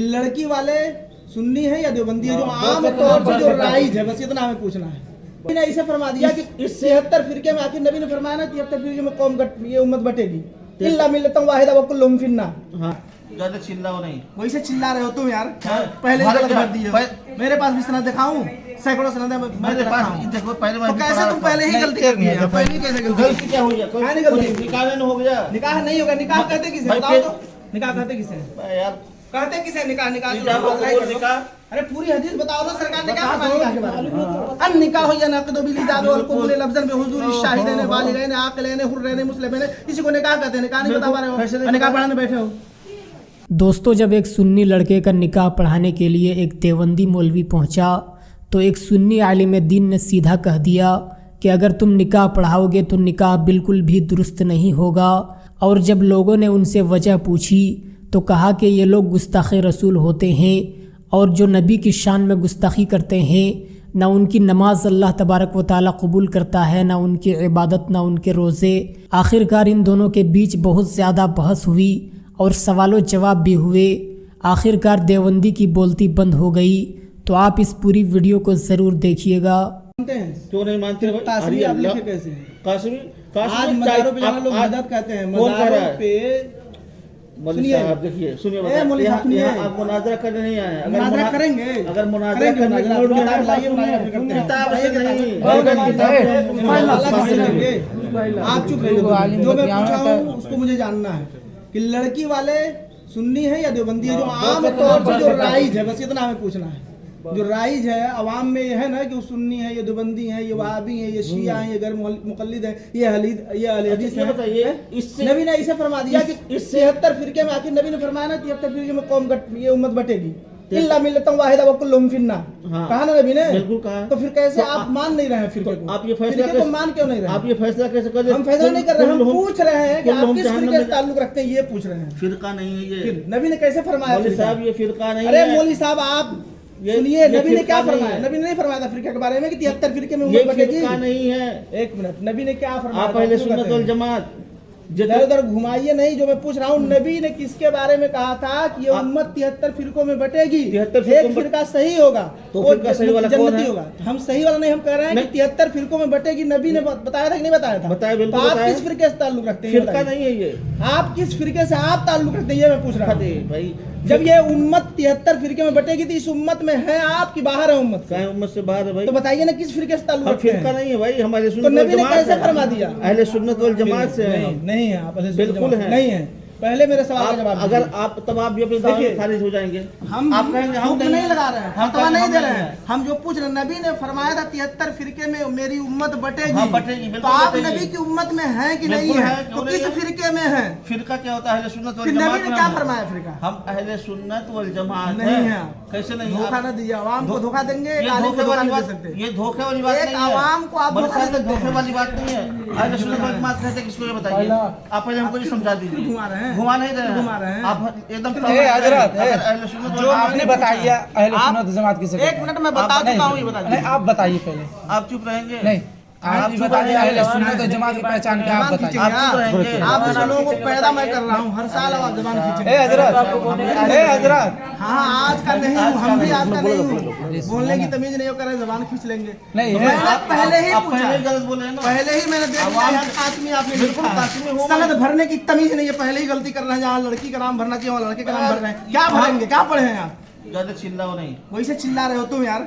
लड़की वाले सुन्नी है या देवबंदी है, जो आम तौर पर जो राइज है, बस इतना हमें पूछना है। नबी ने ऐसे फरमा दिया कि इस 73 फिरके में, आखिर नबी ने फरमाया ना 73 फिरके में कौम ये उम्मत बटेगी, इल्ला मिल्लतन वाहिदा व कुल्लुहुम फिन्नार। हाँ, ज्यादा चिल्लाओ नहीं। वैसे चिल्ला रहे हो तुम यार, पहले गलत कर दी है। मेरे पास भी सनद दिखाऊं, सैकड़ों सनद मेरे पास। देखो पहले तो कैसे तुम पहले ही गलती कर दी है? पहले ही कैसे गलती क्या हो गया? कोई नहीं गलती, निकाह नहीं हो गया। निकाह नहीं होगा। निकाह कहते किसे बताओ तो? निकाह कहते किसे यार? कहते किसे निकाह? निकाह निकाह, अरे पूरी हदीस बताओ ना, सरकार ने क्या फरमाया निकाह के बारे में? अन निकाह हो या नक़दु बिल इजाज़ वल क़बूल लफ्ज़न बि हुज़ूर शाहिदैन बालिगैन आक़िलैन हुर्रैन मुस्लिमैन। इसी को निकाह कहते हैं। निकाह नहीं बता पा रहे हो, निकाह पढ़ाने बैठे हो। दोस्तों, जब एक सुन्नी लड़के का निकाह पढ़ाने के लिए एक देवबंदी मौलवी पहुंचा तो एक सुन्नी आलिम दीन ने सीधा कह दिया कि अगर तुम निकाह पढ़ाओगे तो निकाह बिल्कुल भी दुरुस्त नहीं होगा। और जब लोगों ने उनसे वजह पूछी तो कहा कि ये लोग गुस्ताख़ रसूल होते हैं और जो नबी की शान में गुस्ताखी करते हैं, ना उनकी नमाज अल्लाह तबारक व तआला कबूल करता है, ना उनकी इबादत, ना उनके रोज़े। आखिरकार इन दोनों के बीच बहुत ज़्यादा बहस हुई और सवालों जवाब भी हुए। आखिरकार देवबंदी की बोलती बंद हो गई। तो आप इस पूरी वीडियो को ज़रूर देखिएगा। क्यों नहीं मानते? तासमी आप लिखे कैसे? कासमी आज मज़ारों पे जाना लोग मदद कहते हैं। मज़ारों पे मौलवी साहब देखिए, सुनिए, यहाँ आप मुनाजरा करने नहीं आए। अगर मुनाजरा करेंगे, अगर मुनाजरा करने किताब लाइए, मुनाजरा करते हैं। किताब से नहीं, आप चुप रहिए। जो मैं पूछा हूँ उसको मुझे जानना है कि लड़की वाले सुन्नी है या देवबंदी है, जो आम तौर पर जो राइज है, बस इतना हमें पूछना है। जो राइज है अवाम में ये है ना कि वो सुन्नी है, ये देवबंदी है, ये वहाबी है, ये शिया है, ये गैर मुक़ल्लिद है, ये अहले हदीस है। बताइए, इससे नबी ने ऐसे फरमा दिया कि इस 73 फिरके में, आखिर नबी ने फरमाया ना 73 फिरके में कौम ये उम्मत बटेगी, इल्ला मिल्लतन वाहिदा व कुल्लुहुम फिन्नार। कहा ना नबी ने? बिल्कुल कहा। तो फिर कैसे आप मान नहीं रहे हैं फिरके को? आप ये फैसला को मान क्यों नहीं रहे? आप ये फैसला कैसे कर रहे हैं? हम फैसला नहीं कर रहे हैं, हम पूछ रहे हैं कि आप किस फिरके से ताल्लुक रखते हैं, ये पूछ रहे हैं। फिरका नहीं है ये। फिर नबी ने कैसे फरमाया? मौलवी साहब ये फिरका नहीं है। अरे मौलवी साहब आप सुनिए, नबी ने क्या फरमाया? नबी ने नहीं फरमाया था फिरके के बारे में कि 73 फिरके में उम्मत बटेगी। फिरका नहीं है। एक मिनट, नबी ने क्या फरमाया? आप अहले सुन्नत वल जमात इधर उधर घुमाइए नहीं। जो मैं पूछ रहा हूँ, नबी ने किसके बारे में कहा था कि ये उम्मत 73 फिरकों में बटेगी? 73 एक फिरका सही होगा तो फिरका सही वाला कौन है? होगा। हम सही वाला नहीं, हम कह रहे हैं कि 73 फिरकों में बटेगी। नबी ने बताया था कि नहीं बताया था? बताया, बिल्कुल तो आप बताया। किस फिरके से ताल्लुक रखते हैं? फिरका नहीं है ये। आप किस फिरके से आप ताल्लुक रखते हैं, ये मैं पूछ रहा हूँ भाई। जब ये उम्मत 73 फिरके में बटेगी तो इस उम्मत में है आप की बाहर है उम्मत से? उम्मत से बाहर है भाई। तो बताइए ना किस फिरके से ताल्लुक रखते हैं? फिरका नहीं है भाई, हमारे तो नबी ने कैसे फरमा दिया? अहले सुन्नत वल जमात से है। नहीं है आप अहले बिल्कुल सुन्नत है। नहीं है। पहले मेरे सवाल का जवाब अगर आप तब आप भी अपने दावे में खारिज हो जाएंगे। हम आप कहेंगे हम नहीं लगा रहे हैं, हम फतवा नहीं दे रहे हैं। हैं। हम जो पूछ रहे हैं, नबी ने फरमाया था 73 फिरके में मेरी उम्मत बटेगी। हाँ, बटेगी, तो बिल्कुल आप बटेगी। नबी की उम्मत में हैं कि नहीं बिल्कुल है? है, तो क्यों किस नहीं है? फिरके में है? फिरका क्या होता है? अहले सुन्नत वल फिर जमात नबी ने में क्या हम- फरमाया फिरका? हम अहले सुन्नत वल जमात नहीं है आप। कैसे नहीं? धोखा न दीजिए, आवाम को धोखा देंगे, ये आलिम को धोखे धोखा वाली नहीं दे बात, सकते। ये धोखे वाली बात एक नहीं है। आवाम को आप धोखा नहीं धोखे देते वाली बात नहीं है। अहले सुन्नत वल जमात कहते हैं किसको? ये बताइए आप पहले हमको ये समझा दीजिए। घुमा रहे हैं, घुमा नहीं रहे हैं। घुमा रहे हैं। आप एकदम हजरत अहले सुन्नत वल जो आपने बताइए अहले आप- सुन्नत जमात किसे कहते हैं? एक मिनट में बता चुका हूँ, ये बता नहीं, दीजिए। आप बताइए पहले। आप चुप रहेंगे? नहीं, आप चुप बताइए रहेंगे। अहले सुन्नत जमात की पहचान क्या? आप जबान बताइए। खींचेंगे आप चुप रहेंगे। आप दूसरे लोगों को पैदा मैं कर रहा हूँ, हर साल आप जबान खींचेंगे। हजरत हाँ, आज का नहीं हूँ, हम भी आज का नहीं हूँ। बोलने की तमीज नहीं हो कर रहे, जबान खींच लेंगे। नहीं, तो है। मैंने पहले ही आप पूछा, पहले ही गलत बोले हैं ना। पहले ही मैंने देख लिया यहाँ कासमी आपने बिल्कुल लिखा है। कासमी हूँ मैं। सनद भरने की तमीज नहीं है, पहले ही गलती कर रहे हैं। जहाँ लड़की का नाम भरना चाहिए वहाँ लड़के का नाम भर रहे हैं। क्या भरेंगे? क्या पढ़े हैं आप? ज्यादा चिल्लाओ नहीं। वैसे चिल्ला रहे हो तुम यार,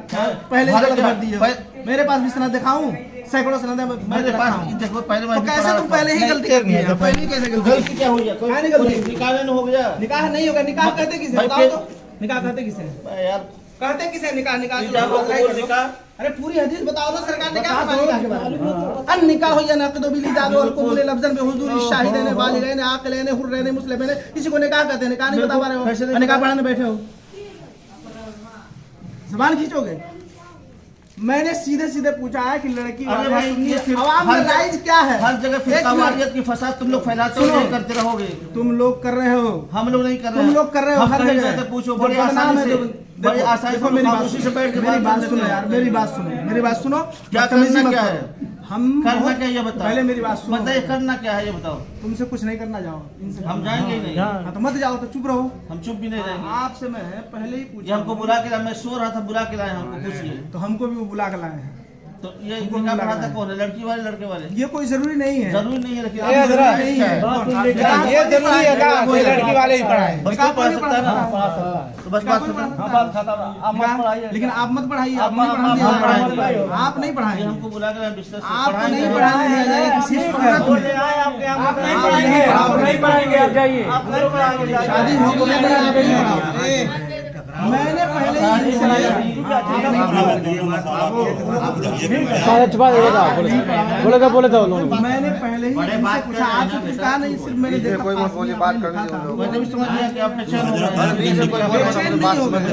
पहले ही गलत भर दिए हो। मेरे पास भी सनद दिखाऊं, सैकड़ों सनद मेरे पास देखो पहले तो कैसे तुम पहले ही गलती कर दी है? पहले ही कैसे गलती? गलती क्या हो गया? क्या नहीं गलती? निकाह नहीं हो गया। निकाह नहीं होगा। निकाह कहते किसे भाई, बताओ तो? निकाह कहते किसे? यार कहते किसे निकाह? निकाह निकाह, अरे पूरी हदीस बताओ ना, सरकार ने क्या फरमाया निकाह के बारे में? अन निकाह हो या नक़दु बिल इजाज़ वल क़बूल लफ्ज़न बि हुज़ूर शाहिदैन बालिगैन आक़िलैन हुर्रैन मुस्लिमैन। इसी को निकाह कहते हैं। निकाह नहीं बता पा रहे हो, निकाह पढ़ाने बैठे हो, ज़बान खींचोगे। मैंने सीधे सीधे पूछा है कि लड़की अरे वाले भाई, सुन्नी ये फिर अवाम में राइज क्या है? हर जगह एक फिरका मिनट। वारियत की फसाद तुम लोग फैलाते हो, सुनो। नहीं करते रहोगे। तुम लोग कर रहे हो, हम लोग नहीं कर रहे तुम हैं। लोग कर रहे हो हम हर कहीं जगह। जाते पूछो जो बड़ी बदनाम आसानी है, से, जो- बड़ी आसानी देखो से मेरी बात खामोशी से बैठ के मेरी बात करते सुनो हैं। यार, मेरी बात सुनो, मेरी बात सुनो। क्या बदतमीजी करना मत क्या करो। है? हम करना क्या ये बताओ, पहले मेरी बात सुनो। बताइए करना क्या है ये बताओ। तुमसे कुछ नहीं करना, जाओ इनसे। हम जाएंगे ही नहीं, हाँ, तो मत जाओ, तो चुप रहो। हम चुप भी नहीं रहेंगे। आपसे मैं पहले ही ये पूछा, हमको बुला के लाया, मैं सो रहा था, बुला के लाया हमको, पूछिए। तो हमको भी वो बुला के लाए हैं। तो ये निकाह पढ़ाता कौन है, लड़की वाले लड़के वाले? ये कोई जरूरी नहीं है, जरूरी नहीं है, लेकिन ये हजरत नहीं है। ये जरूरी है क्या कोई लड़की वाले ही पढ़ाए? बस कोई पढ़ा सकता है ना, तो बस बात खत्म। लेकिन आप मत पढ़ाइए, आप नहीं आप पढ़ाएंगे। पढ़ाइए, आप नहीं ये पढ़ाएंगे, हमको बुला के लाया, बिस्तर से आपको पढ़ाएंगे। नहीं पढ़ाने दिया जाएगा किसी सूरत में। आप नहीं पढ़ाएंगे, आप जाइए। शादी हो गई नहीं, आप नहीं पढ़ाओ। मैंने पहले ही इनसे बोले तो मैंने पहले ही इनसे पूछा, आपसे कुछ कहा नहीं, सिर्फ मैंने देखा बात करनी था। मैंने भी समझ लिया कि आप बेचैन हो गए। बेचैन नहीं हो गए।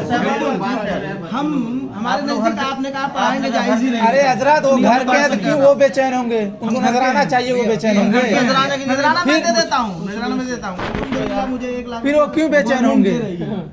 हम हमारे नजदीक आपने कहा पढ़ाएंगे, जायज ही नहीं। अरे हजरत वो घर के हैं तो क्यों वो बेचैन होंगे? उनको नजर आना चाहिए वो बेचैन होंगे। नजराना मैं दे देता हूँ, नजराना मैं देता हूँ, मुझे 1 लाख। फिर वो क्यों बेचैन होंगे?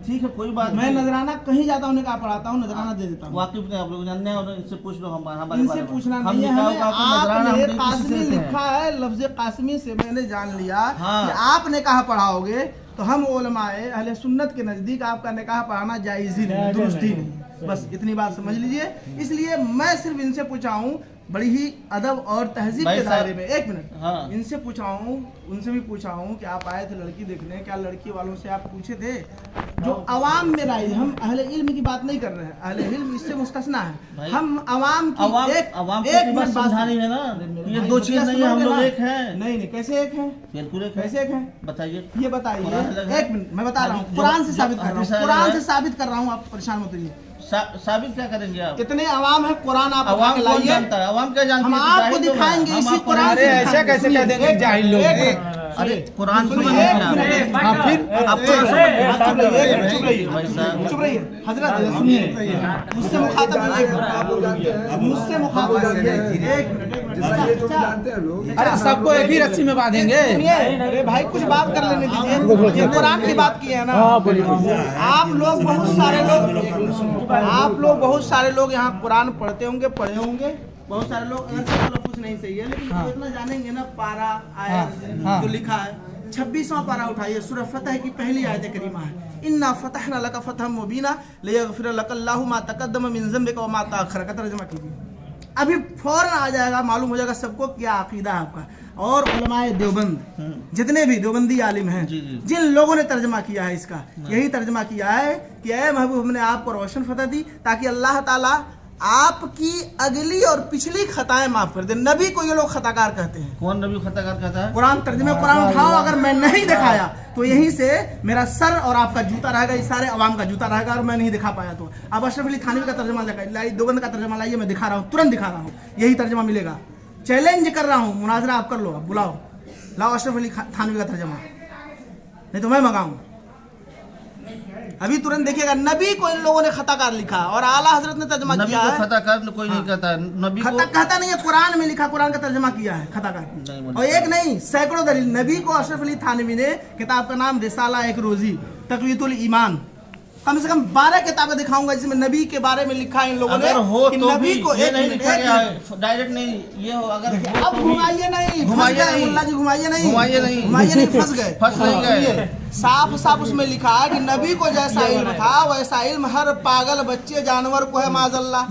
ठीक है, कोई बात मैं नहीं। नजराना कहीं जाता हूँ, उन्हें कहा पढ़ाता हूँ, नजराना दे देता हूँ। वाकिफ नहीं आप लोग जानने हैं, और इनसे पूछ लो हमारे इनसे बारे में। पूछना हम नहीं है निकाह हमें। का आपको नजराना हम आपने किसी कासमी से देते हैं। लिखा है, लफ्ज कासमी से मैंने जान लिया हाँ। कि आपने कहा पढ़ाओगे, तो हम उलमाए अहले सुन्नत के नजदीक आपका निकाह पढ़ाना जायज ही नहीं, दुरुस्त ही नहीं। बस इतनी बात समझ लीजिए। इसलिए मैं सिर्फ इनसे पूछा हूँ, बड़ी ही अदब और तहजीब भाई के साहब, दायरे में। 1 मिनट, हाँ। इनसे पूछा हूँ, उनसे भी पूछा हूँ कि आप आए थे लड़की देखने, क्या लड़की वालों से आप पूछे थे? जो अवाम में राय, हम अहले इल्म की बात नहीं कर रहे हैं, अहले इल्म इससे मुस्तस्ना है। भाई, हम अवाम की अवाम एक की बात समझानी है ना, ये दो चीज नहीं है, हम लोग एक हैं। नहीं नहीं, कैसे एक हैं? बिल्कुल एक है। कैसे एक हैं? बताइए। ये बताइए। कुरान अलग है। 1 मिनट, मैं बता रहा हूँ, हदीस- कुरान से जो- साबित कर रहा हूँ, हदीस अलग कुरान है। से साबित कर रहा हूँ, आप परेशान मत होइए। साबित क्या करेंगे आप? इतने अवाम है, कुरान आप उठा अवाम के कौन लाइए, जानता है? अवाम क्या जानती हम है? आपको जाहिल लोग हैं। दिखाएंगे हम इसी आपको कुरान अरे से ऐसा दिखाएंगे। कैसे कह देंगे एक- जाहिल लोग? एक मिनट। अरे कुरान सुनिए, समझ एक नहीं मिनट, आता। एक हाँ, मिनट। फिर आप चुप रहिए, चुप रहिए, भाई साहब। चुप रहिए। हजरत सुनिए, मुझसे मुखातब है, मुझसे मुखातब है। एक मिनट। अरे सबको एक ही रस्सी में बांधेंगे? सुनिए, अरे भाई कुछ बात कर लेने दीजिए। ये कुरान की बात की है ना। आप लोग बहुत सारे लोग यहाँ कुरान पढ़ते होंगे, पढ़े होंगे। बहुत सारे लोग, अगर सब लोग कुछ नहीं सही है, लेकिन हाँ। इतना जानेंगे ना, पारा आयत हाँ। जो लिखा है, 26वां पारा उठाइए, सूरह फतह की पहली आयत करीमा है। इन्ना फतहना लका फतहम मुबीना लियगफिर लकल्लाहु मा तक़द्दम मिन ज़म्बिका व मा तअख़्ख़र का तर्जुमा कीजिए। अभी फौरन आ जाएगा, मालूम हो जाएगा सबको क्या अकीदा है आपका। और उलमाए देवबंद, जितने भी देवबंदी आलिम हैं, जी, जी। जिन लोगों ने तर्जमा किया है इसका, यही तर्जमा किया है कि ऐ महबूब, हमने आपको रोशन फतह दी ताकि अल्लाह ताला आपकी अगली और पिछली खताएं माफ कर दे। नबी को ये लोग खताकार कहते हैं। कौन नबी खताकार कहता है? कुरान तर्जमे कुरान उठाओ, अगर मैं नहीं दिखाया तो यहीं से मेरा सर और आपका जूता रहेगा, इस सारे अवाम का जूता रहेगा, और मैं नहीं दिखा पाया तो अब अशरफ अली थानवी का तर्जमा लाइए, देवबंद का तर्जमा लाइए, मैं दिखा रहा हूँ, तुरंत दिखा रहा हूँ, यही तर्जमा मिलेगा। चैलेंज कर रहा हूँ, मुनाजरा आप कर लो, आप बुलाओ, लाओ अशरफ अली थानवी का तर्जमा, नहीं तो मैं मंगाऊं। अभी तुरंत देखिएगा, नबी को इन लोगों ने खताकार लिखा और आला हजरत ने तर्जमा नबी किया को है। खताकार कोई नहीं कहता है। नबी को खता कहता नहीं है, कुरान में लिखा, कुरान का तर्जमा किया है खताकार। नहीं बोलता। और एक नहीं, सैकड़ों दलील। नबी को अशरफ अली थानवी ने, किताब का नाम रिसाला एक रोजी तक़वीतुल ईमान, कम से कम 12 किताबें दिखाऊंगा जिसमें नबी के बारे में लिखा है इन लोगों ने अगर हो कि तो नबी भी को ये एक नहीं मिनट, लिखा एक गया मिनट। है, डायरेक्ट नहीं, ये हो अगर हो अब तो भी- घुमाइए नहीं, घुमाइए फंस गए नहीं। मुल्ला जी, घुमाइए नहीं, घुमाइए नहीं। घुमाइए नहीं, फंस गए। फंस नहीं गए। सुनिए, साफ साफ उसमें लिखा है कि नबी को जैसा इल्म था वैसा इल्म हर पागल बच्चे जानवर को है, माजल्ला।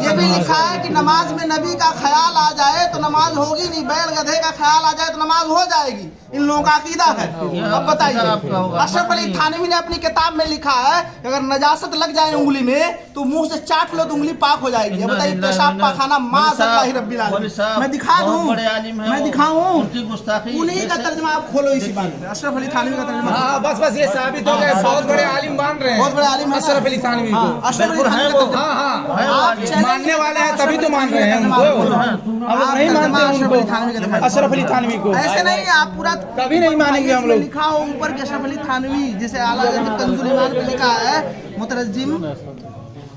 ये भी लिखा है कि नमाज में नबी का ख्याल आ जाए तो नमाज होगी नहीं, बैल गधे का ख्याल आ जाए तो नमाज हो जाएगी। इन लोगों का अकीदा है। अब बताइए, अशरफ अली थानवी ने अपनी किताब में लिखा है कि अगर नजासत लग जाए उंगली में तो मुंह से चाट लो तो उंगली पाक हो जाएगी। अब बताइए, पेशाब पाखाना माज़अल्लाह रब्बिल आलमीन। मैं दिखा दूं, मैं दिखाऊं, उनकी गुस्ताखी उन्हीं का तर्जमा आप खोलो इसी बात पे, अशरफ अली थानवी का तर्जमा। हाँ बस ये साबित हो गया, बहुत बड़े आलिम मान रहे हैं, बहुत बड़े आलिम हैं ना? अशरफ अली थानवी को। हाँ, अशरफ अली बिल्कुल थानवी है का वो। तर्जमा। हाँ है वो हाँ, आलिम। मानने वाले हैं तभी तो मान रहे हैं उनको। हम लोग नहीं मानते उनको, अशरफ अली थानवी को। ऐसे नहीं, आप पूरा कभी नहीं मानेंगे हम लोग। लिखा हो ऊपर के अशरफ अली थानवी, जिसे आला हज़रत कंजुल ईमान पे लिखा है मुतरज्जिम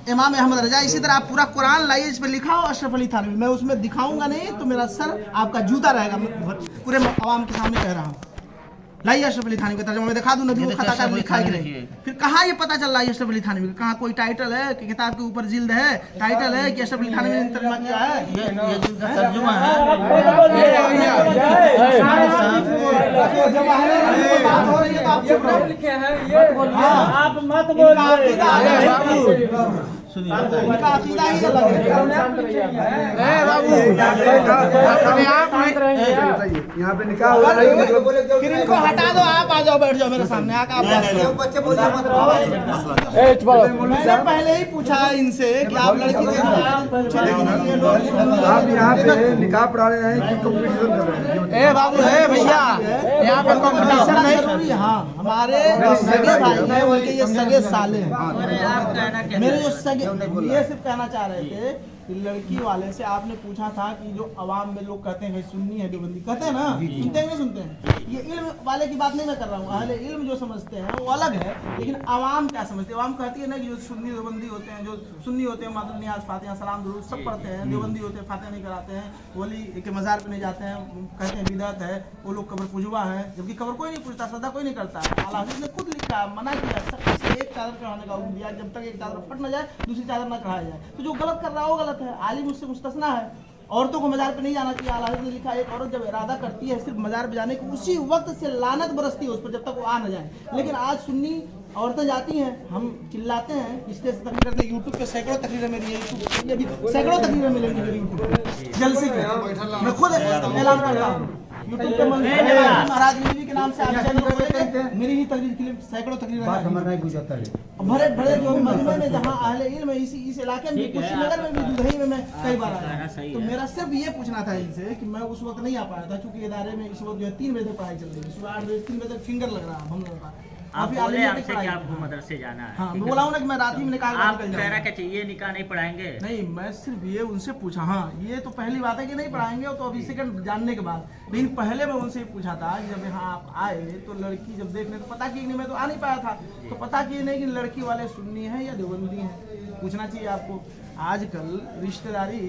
इमाम अहमद रजा। इसी तरह आप पूरा कुरान लाइए, इस पे लिखा हो अशरफ अली थानवी। मैं उसमें दिखाऊंगा नहीं तो मेरा सर आपका जूता रहेगा, मैं पूरे अवाम के सामने कह रहा हूँ। लाइए अशरफ अली थानवी का तर्जुमा मैं दिखा दूं नबी को खता कर लिखा है कि नहीं। फिर कहाँ ये पता चल रहा है अशरफ अली थानवी का, कहाँ कोई टाइटल है कि किताब के ऊपर जिल्द है, टाइटल है कि अशरफ अली थानवी ने तर्जुमा किया है? ये जिनका तर्जुमा है आप मत बोलिए। सुनिए इनका अकीदा ही अलग है। बाबू यहाँ पे निकाह हो रहा है, फिर इनको हटा दो, आप आ जाओ, बैठ जाओ मेरे सामने आकर आप मैंने पहले ही पूछा इनसे कि आप लड़की देख रहे हैं, आप यहाँ पे निकाह पढ़ा रहे हैं कि कंपटीशन कर रहे हैं? ए बाबू ए भैया यहाँ पे कंपटीशन नहीं। जरूरी है। हाँ हमारे सगे भाई हैं, उनके ये सगे साले हैं। मेरे जो सगे ये सिर्फ कहना चाह रहे थे कि लड़की वाले से आपने पूछा था कि जो अवाम में लोग कहते हैं भाई सुन्नी है देवबंदी, कहते हैं ना, सुनते हैं नहीं सुनते हैं? ये इल्म वाले की बात नहीं मैं कर रहा हूँ, अहले इल्म जो समझते हैं वो अलग है, लेकिन अवाम क्या समझते हैं? अवाम कहती है ना कि जो सुन्नी देवबंदी होते हैं, जो सुन्नी होते हैं मातुल नियाज फातिहा सलाम दुरूद सब पढ़ते हैं, देवबंदी होते हैं फातिहा नहीं कराते हैं, वली के मज़ार पे नहीं जाते हैं, कहते हैं बिदअत है, वो लोग कब्र पुजवा है, जबकि कब्र कोई नहीं पूछता, सदा कोई नहीं करता है। आला हज़रत ने खुद लिखा, मना किया सबसे एक चादर चढ़ाने का हुक्म दिया, जब तक एक चादर फट न जाए दूसरी चादर न चढ़ाया जाए। तो जो गलत कर रहा है वो गलत है, आलिम उससे मुस्तस्ना है। औरतों को मज़ार पे नहीं जाना चाहिए। आला हज़रत ने लिखा एक औरत जब इरादा करती है सिर्फ मज़ार पे जाने की, उसी वक्त से लानत बरसती है उस पर जब तक वो आ न जाए। लेकिन आज सुन्नी औरतें जाती हैं, हम चिल्लाते हैं, स्टेज से तकरीर करते हैं, यूट्यूब पे सैकड़ों तकरीरें मेरी है, ये भी सैकड़ों तकरीरें मिलेंगी मेरी यूट्यूब पे जलसे पे, मैं खुद ऐलान करता हूँ यूट्यूब पे महाराज मीरी के नाम से आप चैनल खोलेंगे, मेरी ही तकरीर के लिए सैकड़ों तकरीरें भरे भरे जो मजमे में जहाँ अहले इल्म है, इस इलाके में भी, कुशीनगर में भी, दुधई में मैं कई बार आया। तो मेरा सिर्फ ये पूछना था इनसे कि मैं उस वक्त नहीं आ पाया था क्योंकि इदारे में इस वक्त जो है 3 बजे तक पढ़ाई चल रही है, सुबह 8 बजे 3 बजे तक फिंगर लग रहा है हम लोगों का। आप बोले हमसे कि आपको मदरसे जाना है। हाँ मैं बोला हूँ ना कि मैं रात ही में निकाल आप कह रहा क्या चाहिए निकाह नहीं पढ़ाएंगे? नहीं मैं सिर्फ ये उनसे पूछा, हाँ ये तो पहली बात है कि नहीं पढ़ाएंगे, तो अभी सेकंड जानने के बाद, लेकिन पहले मैं उनसे पूछा था कि जब यहाँ आप आए तो लड़की जब देखने तो पता की नहीं, मैं तो आ नहीं पाया था, तो पता की नहीं कि लड़की वाले सुन्नी है या देवबंदी है, पूछना चाहिए आपको। आजकल रिश्तेदारी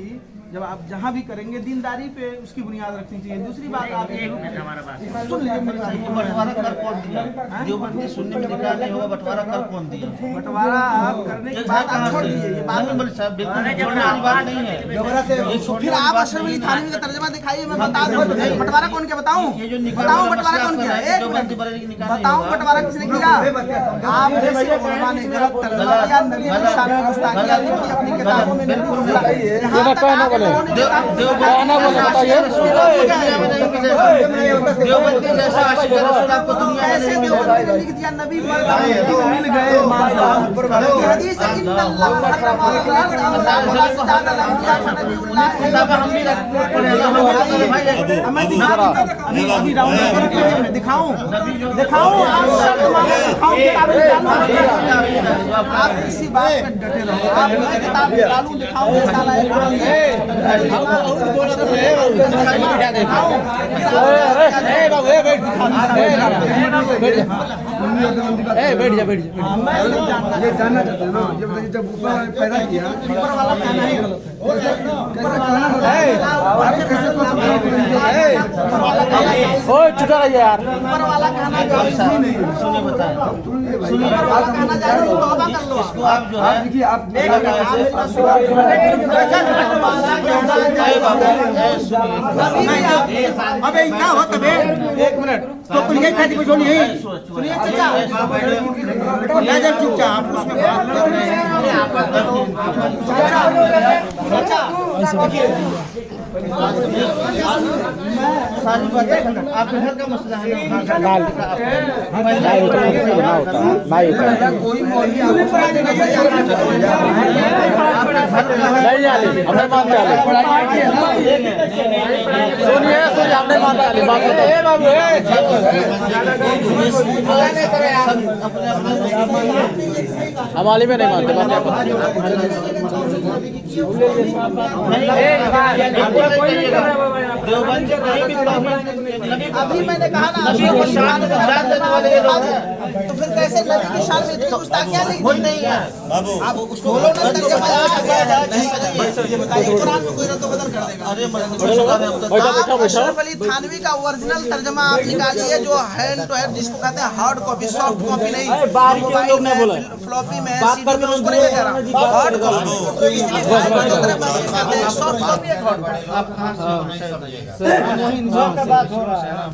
जब आप जहाँ भी करेंगे दीनदारी पे उसकी बुनियाद रखनी चाहिए। दूसरी बात आप हमारा बात सुन लीजिए मेरी बात। बंटवारा कर कौन दिया? जो बंदी सुन्नी में निकाह नहीं होगा, बंटवारा कर कौन दिया? बंटवारा आप करने के बाद आप छोड़ दीजिए, ये बात नहीं बोले साहब, बिल्कुल छोड़ने वाली बात नहीं है। फिर आप अशरफ अली थानवी का तर्जुमा दिखाइए, मैं बता दूं बंटवारा कौन किया, बताऊं बताऊं बंटवारा कौन किया, एक मिनट बताऊं बंटवारा किसने किया? आपने ने गलत तर्जुमा किया, नबी की शान में गुस्ताखियां लिखी अपनी किताबों में, यहां तक देवबंदी जैसा आशिक रसूल आपको दुनिया में नहीं मिलेगा। ऐसे लिख दिया नबी मिल गए माशाअल्लाह। हदीस इन्नल्लाह अभी राउंड दिखाऊं आप इसी बात पे डटे रहो, आप किताब निकालूं दिखाऊं बैठ जा। ये जानना चाहते हैं ना, जब ऊपर वाले पैदा किया, ऊपर वाला कहना ही गलत ओए चुका रहा यार। ऊपर वाला कहना गलत नहीं, सुनिए बताएं, ऊपर वाला कहना जाए तो तौबा कर लो। इसको आप जो है देखिए आप अबे क्या हो तबे एक मिनट तो कुछ नहीं खाती कुछ नहीं है। सुनिए चाचा या जब चुपचाप उसमें बात कर रहे हैं चाचा सारी बातें आपके घर का मसला है हमारे में नहीं मानते अभी मैंने कहा ना नबी को शान देने वाले लोग हैं, तो फिर कैसे नबी की शान में इतनी गुस्ताखियां नहीं है? नहीं है आप उसको बोलो ना ये बताइए कुरान में कोई रद्द बदल कर देगा? बैठा अशरफ अली थानवी का ओरिजिनल तर्जमा आप निकालिए, जो हैंड टू हैंड जिसको कहते हैं हार्ड कॉपी, सॉफ्ट कॉपी नहीं, मोबाइल में फ्लॉपी में सीडी में, उसको नहीं कह रहा, हार्ड कॉपी। तो इसलिए सॉफ्ट कॉपी है हार्ड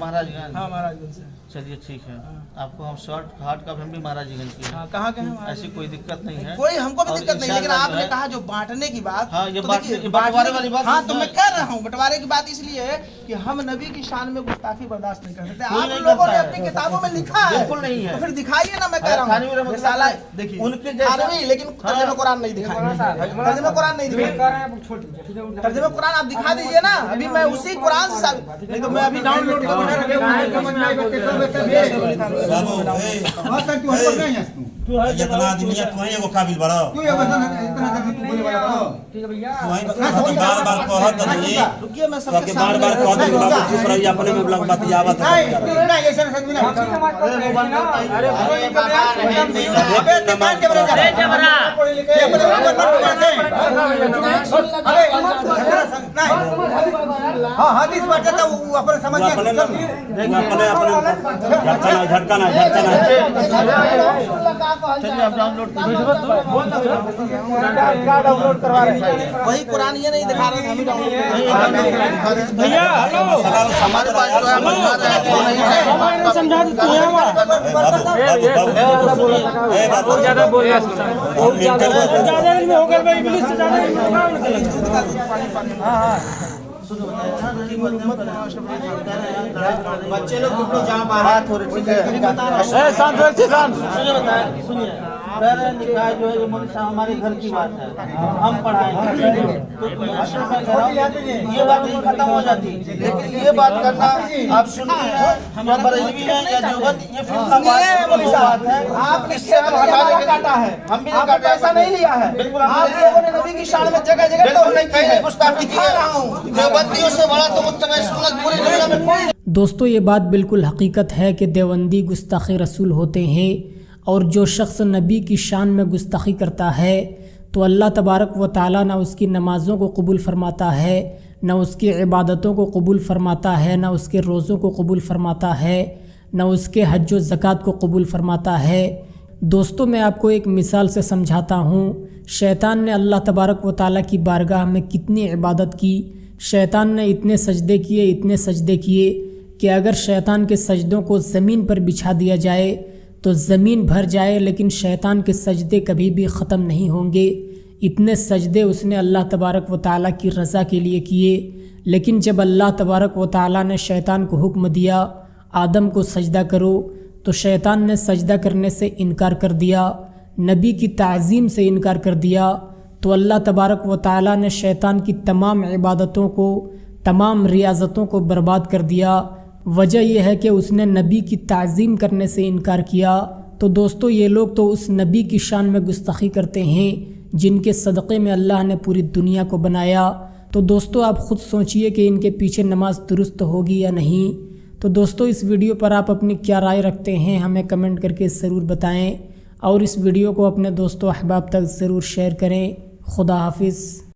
महाराजगंज। चलिए ठीक है, आपको हम शॉर्ट हार्ड कॉपी हम भी महाराजगंज की है। कहाँ के हैं? ऐसी कोई दिक्कत नहीं है, कोई हमको भी और दिक्कत नहीं, लेकिन आपने कहा जो बांटने की बात, हाँ, ये तो बांटने देखिए, की बंटवारे वाली बात, हाँ तो मैं कह रहा हूँ बंटवारे की बात इसलिए है कि हम नबी की शान में गुस्ताखी बर्दाश्त नहीं कर सकते। कोई आप नहीं लोगों करता ने है। अपनी किताबों में लिखा है, बिल्कुल नहीं है। तो फिर दिखाइए ना, मैं कह रहा थानवी हूँ रहमतुल्लाह रिसाला, देखिए उनके जैसा- थानवी, लेकिन तर्जुमा कुरान नहीं दिखाएंगे, तर्जुमा कुरान नहीं दिखाएंगे, तर्जुमा कुरान आप दिखा दीजिए ना, अभी मैं उसी कुरान से साबित, नहीं तो मैं अभी डाउनलोड जितना आदमी है तू एगो काबिल बड़ा तू बार बार कहत नहीं रुकिए, मैं तो सबके के बार बार कहत नहीं बाबू चुप रही अपने में ब्लॉग बतियावत है अरे जबरा झटका ना चलिए आप डाउनलोड वही कुरान ये नहीं दिखा रहा था, हम डाउनलोड भैया हेलो हमारे पास जो है मंगवा रहे हैं, वो नहीं है। समझा दी तू है वहाँ बाबू ज्यादा बोल रहा है ज्यादा इल्म हो गया भाई, इंग्लिश से ज्यादा इल्म होगा उनके। बच्चे लोग तुम लोग जहाँ बात हो रही, ठीक है, सुनिए, मेरा निकाह जो है ये मौलवी साहब हमारे घर की बात है, हम पढ़ाएंगे, तो ये बात नहीं खत्म हो जाती, लेकिन ये बात करना आप सुनिए, या बरेलवी है या देवबंद, ये फिर बात है, आपने काटा है, हम भी आपने पैसा नहीं लिया है, बिल्कुल आप लोगों ने नबी की शान में जगह जगह तोड़ने की है, गुस्ताखी की दिखा रहा हूँ। देवबंदियों से बड़ा तो मुत्तबा सुन्नत पूरी दुनिया में कोई। दोस्तों ये बात बिल्कुल हकीकत है कि देवबंदी गुस्ताखी रसूल होते हैं, और जो शख्स नबी की शान में गुस्ताखी करता है तो अल्लाह तबारक व ताला न उसकी नमाज़ों को कबूल फरमाता है, न उसकी इबादतों को कबूल फरमाता है, न उसके रोज़ों को कबूल फरमाता है, न उसके हज व ज़कात को कबूल फरमाता है। दोस्तों मैं आपको एक मिसाल से समझाता हूँ। शैतान ने अल्लाह तबारक व ताला की बारगाह में कितनी इबादत की। शैतान ने इतने सजदे किए कि अगर शैतान के सजदों को ज़मीन पर बिछा दिया जाए तो ज़मीन भर जाए, लेकिन शैतान के सजदे कभी भी ख़त्म नहीं होंगे। इतने सजदे उसने अल्लाह तबारक व ताला की रज़ा के लिए किए, लेकिन जब अल्लाह तबारक व ताला ने शैतान को हुक्म दिया आदम को सजदा करो, तो शैतान ने सजदा करने से इनकार कर दिया, नबी की ताज़ीम से इनकार कर दिया। तो अल्लाह तबारक व ताला ने शैतान की तमाम इबादतों को, तमाम रियाज़तों को बर्बाद कर दिया। वजह यह है कि उसने नबी की ताज़ीम करने से इनकार किया। तो दोस्तों ये लोग तो उस नबी की शान में गुस्ताखी करते हैं जिनके सदक़े में अल्लाह ने पूरी दुनिया को बनाया। तो दोस्तों आप ख़ुद सोचिए कि इनके पीछे नमाज दुरुस्त होगी या नहीं। तो दोस्तों इस वीडियो पर आप अपनी क्या राय रखते हैं हमें कमेंट करके ज़रूर बताएं, और इस वीडियो को अपने दोस्तों अहबाब तक ज़रूर शेयर करें। खुदा हाफिज़।